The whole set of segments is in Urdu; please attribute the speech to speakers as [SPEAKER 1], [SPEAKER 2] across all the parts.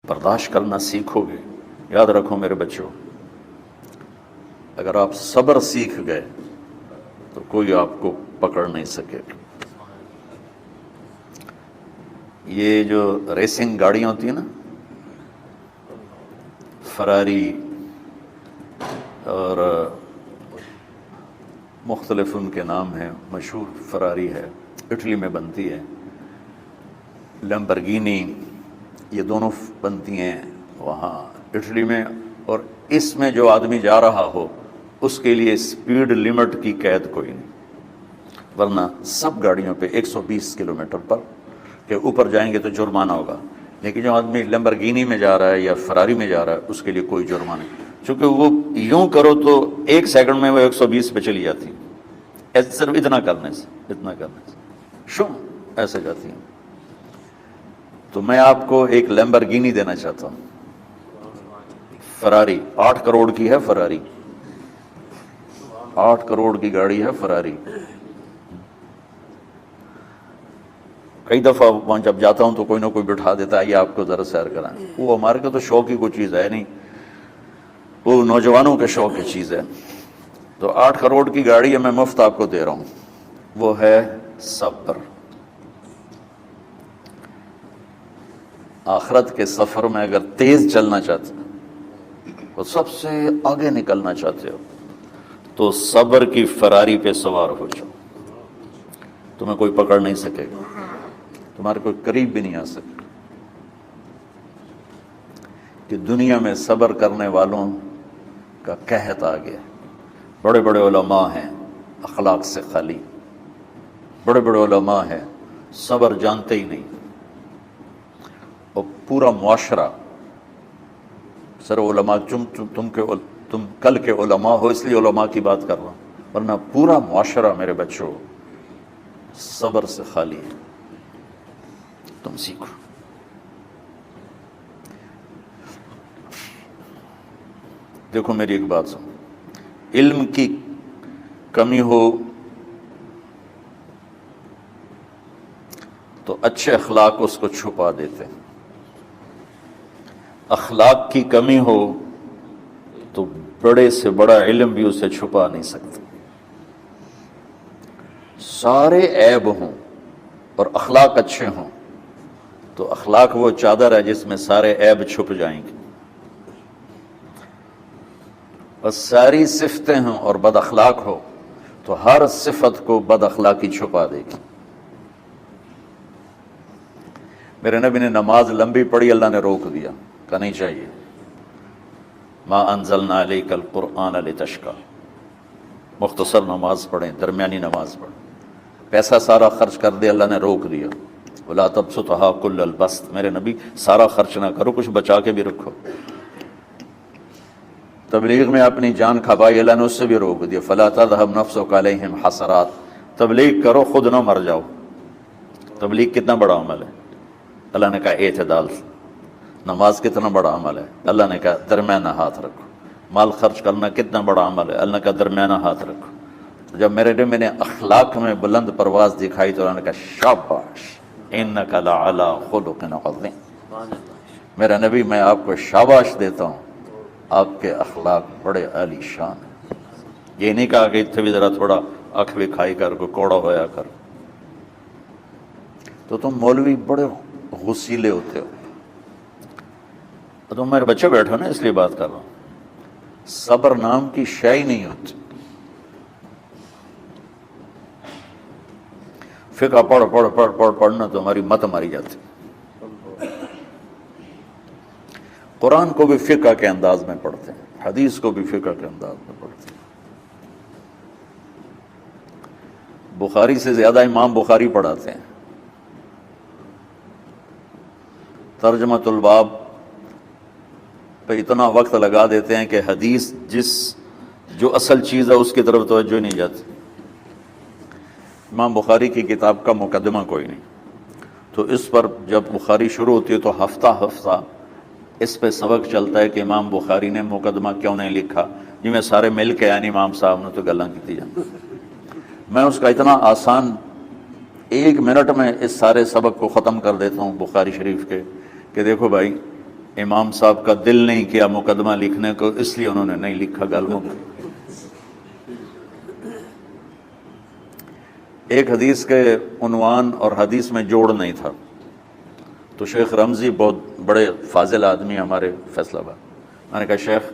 [SPEAKER 1] برداشت کرنا سیکھو گے. یاد رکھو میرے بچوں، اگر آپ صبر سیکھ گئے تو کوئی آپ کو پکڑ نہیں سکے گا. یہ جو ریسنگ گاڑیاں ہوتی ہیں نا، فراری اور مختلف ان کے نام ہیں، مشہور فراری ہے، اٹلی میں بنتی ہے، لیمبرگینی، یہ دونوں بنتی ہیں وہاں اٹلی میں. اور اس میں جو آدمی جا رہا ہو اس کے لیے سپیڈ لمٹ کی قید کوئی نہیں، ورنہ سب گاڑیوں پہ 120 کلومیٹر پر کے اوپر جائیں گے تو جرمانہ ہوگا. لیکن جو آدمی لیمبرگینی میں جا رہا ہے یا فراری میں جا رہا ہے اس کے لیے کوئی جرمانہ نہیں، چونکہ وہ یوں کرو تو 1 سیکنڈ میں وہ 120 پہ چلی جاتی ہے، صرف اتنا کرنے سے شم ایسے جاتی ہیں. تو میں آپ کو ایک لیمبرگینی دینا چاہتا ہوں، فراری 8 کروڑ کی ہے، فراری 8 کروڑ کی گاڑی ہے فراری. کئی دفعہ وہاں جب جاتا ہوں تو کوئی نہ کوئی بٹھا دیتا ہے، یہ آپ کو ذرا سیر کرائیں. وہ ہمارے کو تو شوق کی کوئی چیز ہے نہیں، وہ نوجوانوں کے شوق کی چیز ہے. تو 8 کروڑ کی گاڑی ہے، میں مفت آپ کو دے رہا ہوں، وہ ہے صبر. آخرت کے سفر میں اگر تیز چلنا چاہتے ہو اور سب سے آگے نکلنا چاہتے ہو تو صبر کی فراری پہ سوار ہو جاؤ. تمہیں کوئی پکڑ نہیں سکے گا، تمہارے کوئی قریب بھی نہیں آ سکے. کہ دنیا میں صبر کرنے والوں کا قحط آ گیا. بڑے بڑے علماء ہیں اخلاق سے خالی، بڑے بڑے علماء ہیں صبر جانتے ہی نہیں. اور پورا معاشرہ، سر علماء تم کل کے علماء ہو اس لیے علماء کی بات کر رہا ہوں، ورنہ پورا معاشرہ میرے بچوں صبر سے خالی ہے. تم سیکھو. دیکھو میری ایک بات سنو، علم کی کمی ہو تو اچھے اخلاق اس کو چھپا دیتے ہیں، اخلاق کی کمی ہو تو بڑے سے بڑا علم بھی اسے چھپا نہیں سکتا. سارے عیب ہوں اور اخلاق اچھے ہوں تو اخلاق وہ چادر ہے جس میں سارے عیب چھپ جائیں گے. اور ساری صفتیں ہوں اور بد اخلاق ہو تو ہر صفت کو بد اخلاقی چھپا دے گی. میرے نبی نے نماز لمبی پڑھی، اللہ نے روک دیا، کہا نہیں چاہیے. ما انزلنا علیک القرآن لتشقی، مختصر نماز پڑھیں، درمیانی نماز پڑھیں. پیسہ سارا خرچ کر دے، اللہ نے روک دیا. ولا تبسطھا کل البسط، میرے نبی سارا خرچ نہ کرو، کچھ بچا کے بھی رکھو. تبلیغ میں اپنی جان کھپائی، اللہ نے اس سے بھی روک دیا. فلا تذهب نفسک علیہم حسرات، تبلیغ کرو خود نہ مر جاؤ. تبلیغ کتنا بڑا عمل ہے، اللہ نے کہا اعتدال. نماز کتنا بڑا عمل ہے، اللہ نے کہا درمیانہ ہاتھ رکھو. مال خرچ کرنا کتنا بڑا عمل ہے، اللہ نے کہا درمیانہ ہاتھ رکھو. جب میرے نبی نے اخلاق میں بلند پرواز دکھائی تو اللہ نے کہا شاباش انک لعلی خلق عظیم. میرا نبی میں آپ کو شاباش دیتا ہوں، آپ کے اخلاق بڑے عالی شان ہیں. یہ نہیں کہا کہ اتنے بھی ذرا تھوڑا اکھ بھی کھائی کر کو کوڑا ہویا کر. تو تم مولوی بڑے غسیلے ہوتے ہو. تم میرے بچے بیٹھو نا اس لیے بات کر رہا ہوں. صبر نام کی شے ہی نہیں ہوتی. فقہ پڑھنا تو ہماری مت ماری جاتی. قرآن کو بھی فقہ کے انداز میں پڑھتے ہیں، حدیث کو بھی فقہ کے انداز میں پڑھتے ہیں. بخاری سے زیادہ امام بخاری پڑھاتے ہیں. ترجمۃ الباب پہ اتنا وقت لگا دیتے ہیں کہ حدیث جو اصل چیز ہے اس کی طرف توجہ نہیں جاتی. امام بخاری کی کتاب کا مقدمہ کوئی نہیں، تو اس پر جب بخاری شروع ہوتی ہے تو ہفتہ ہفتہ اس پہ سبق چلتا ہے کہ امام بخاری نے مقدمہ کیوں نہیں لکھا. جی میں سارے مل کے یعنی امام صاحب نے تو گلاں کی جاتی. میں اس کا اتنا آسان 1 منٹ میں اس سارے سبق کو ختم کر دیتا ہوں بخاری شریف کے، کہ دیکھو بھائی امام صاحب کا دل نہیں کیا مقدمہ لکھنے کو، اس لیے انہوں نے نہیں لکھا گالموں کو۔ ایک حدیث کے عنوان اور حدیث میں جوڑ نہیں تھا، تو شیخ رمزی بہت بڑے فاضل آدمی ہمارے فیصل آباد، میں نے کہا شیخ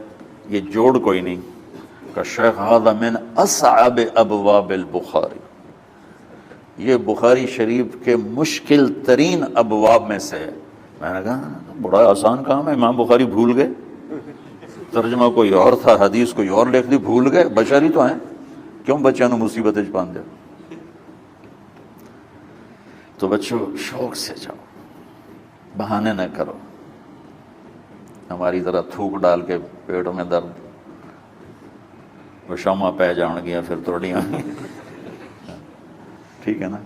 [SPEAKER 1] یہ جوڑ کوئی نہیں، کہا شیخ ھذا من اصعب ابواب البخاری، یہ بخاری شریف کے مشکل ترین ابواب میں سے ہے۔ میں نے کہا بڑا آسان کام ہے، امام بخاری بھول گئے، ترجمہ کوئی اور تھا، حدیث کوئی اور لکھ دی، بھول گئے، بشری تو ہیں، کیوں بچوں نے مصیبت وچ پان دیا۔ تو بچوں شوق سے جاؤ، بہانے نہ کرو، ہماری ذرا تھوک ڈال کے پیٹ میں درد، وہ شامہ پہ جان گیا پھر توڑیاں، ٹھیک ہے نا۔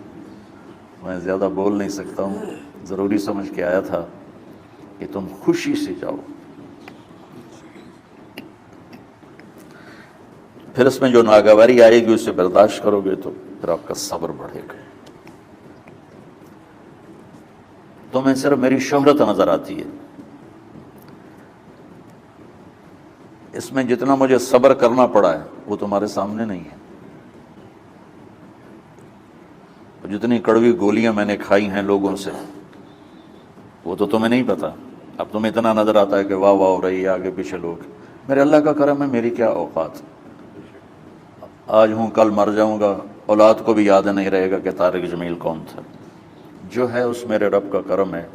[SPEAKER 1] میں زیادہ بول نہیں سکتا ہوں، ضروری سمجھ کے آیا تھا کہ تم خوشی سے جاؤ۔ پھر اس میں جو ناگواری آئے گی اسے برداشت کرو گے تو پھر آپ کا صبر بڑھے گا۔ تمہیں صرف میری شہرت نظر آتی ہے، اس میں جتنا مجھے صبر کرنا پڑا ہے وہ تمہارے سامنے نہیں ہے، جتنی کڑوی گولیاں میں نے کھائی ہیں لوگوں سے وہ تو تمہیں نہیں پتا۔ اب تمہیں اتنا نظر آتا ہے کہ واہ واہ ہو رہی ہے آگے پیچھے لوگ، میرے اللہ کا کرم ہے، میری کیا اوقات، آج ہوں کل مر جاؤں گا، اولاد کو بھی یاد نہیں رہے گا کہ طارق جمیل کون تھا۔ جو ہے اس میرے رب کا کرم ہے،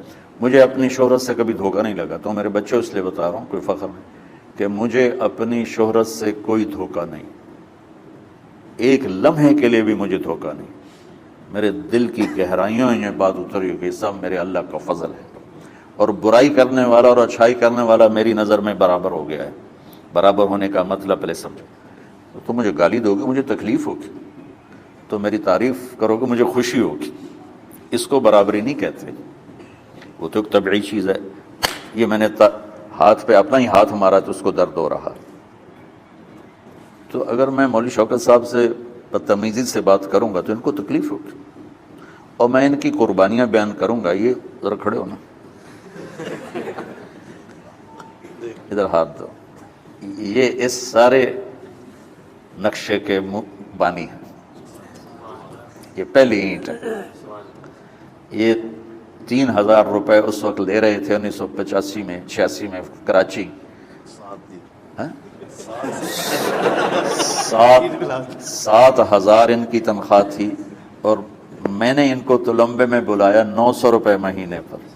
[SPEAKER 1] مجھے اپنی شہرت سے کبھی دھوکہ نہیں لگا، تو میرے بچوں اس لیے بتا رہا ہوں، کوئی فخر نہیں، کہ مجھے اپنی شہرت سے کوئی دھوکہ نہیں، ایک لمحے کے لیے بھی مجھے دھوکہ نہیں، میرے دل کی گہرائیوں میں یہ بات اتری کہ سب میرے اللہ کا فضل ہے، اور برائی کرنے والا اور اچھائی کرنے والا میری نظر میں برابر ہو گیا ہے۔ برابر ہونے کا مطلب پہلے سمجھو، تو مجھے گالی دو گے مجھے تکلیف ہوگی، تو میری تعریف کرو گے مجھے خوشی ہوگی، اس کو برابری نہیں کہتے، وہ تو ایک طبعی چیز ہے۔ یہ میں نے ہاتھ پہ اپنا ہی ہاتھ مارا تو اس کو درد ہو رہا، تو اگر میں مولوی شوکت صاحب سے بدتمیزی سے بات کروں گا تو ان کو تکلیف ہوگی، اور میں ان کی قربانیاں بیان کروں گا، یہ ذرا کھڑے ہو نا، ادھر ہاتھ دو، یہ اس سارے نقشے کے بانی ہیں، یہ پہلی اینٹ ہے، یہ 3000 روپے اس وقت لے رہے تھے 1985 میں 86 میں کراچی، 7,000 ان کی تنخواہ تھی، اور میں نے ان کو تلمبے میں بلایا 900 روپے مہینے پر۔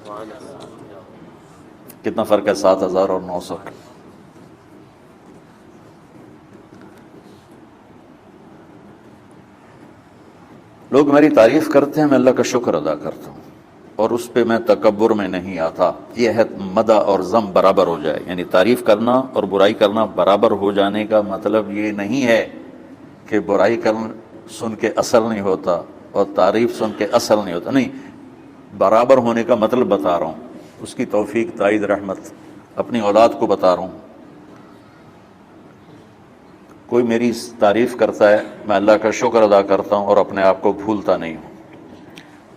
[SPEAKER 1] کتنا فرق ہے 7,000 اور 900 کا؟ لوگ میری تعریف کرتے ہیں، میں اللہ کا شکر ادا کرتا ہوں، اور اس پہ میں تکبر میں نہیں آتا۔ یہ ہے مدح اور ذم برابر ہو جائے، یعنی تعریف کرنا اور برائی کرنا برابر ہو جانے کا مطلب یہ نہیں ہے کہ برائی سن کے اثر نہیں ہوتا اور تعریف سن کے اثر نہیں ہوتا، نہیں، برابر ہونے کا مطلب بتا رہا ہوں، اس کی توفیق تائید رحمت اپنی اولاد کو بتا رہا ہوں۔ کوئی میری تعریف کرتا ہے میں اللہ کا شکر ادا کرتا ہوں اور اپنے آپ کو بھولتا نہیں ہوں،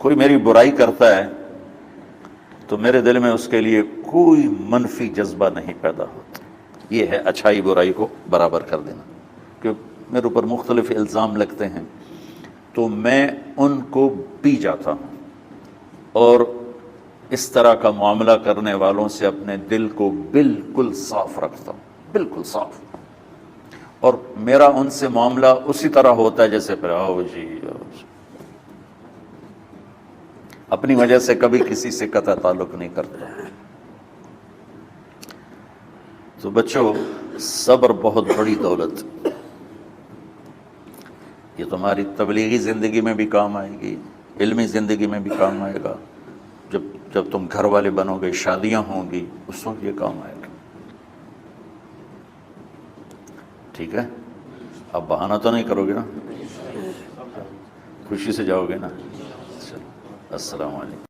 [SPEAKER 1] کوئی میری برائی کرتا ہے تو میرے دل میں اس کے لیے کوئی منفی جذبہ نہیں پیدا ہوتا۔ یہ ہے اچھائی برائی کو برابر کر دینا، کہ میرے اوپر مختلف الزام لگتے ہیں تو میں ان کو پی جاتا ہوں، اور اس طرح کا معاملہ کرنے والوں سے اپنے دل کو بالکل صاف رکھتا ہوں، بالکل صاف، اور میرا ان سے معاملہ اسی طرح ہوتا ہے جیسے پھر آؤ جی، اپنی وجہ سے کبھی کسی سے قطع تعلق نہیں کرتا۔ تو بچوں، صبر بہت بڑی دولت، یہ تمہاری تبلیغی زندگی میں بھی کام آئے گی، علمی زندگی میں بھی کام آئے گا، جب تم گھر والے بنو گے، شادیاں ہوں گی، اس وقت یہ کام آئے گا، ٹھیک ہے؟ اب بہانہ تو نہیں کرو گے نا، خوشی سے جاؤ گے نا؟ السلام علیکم۔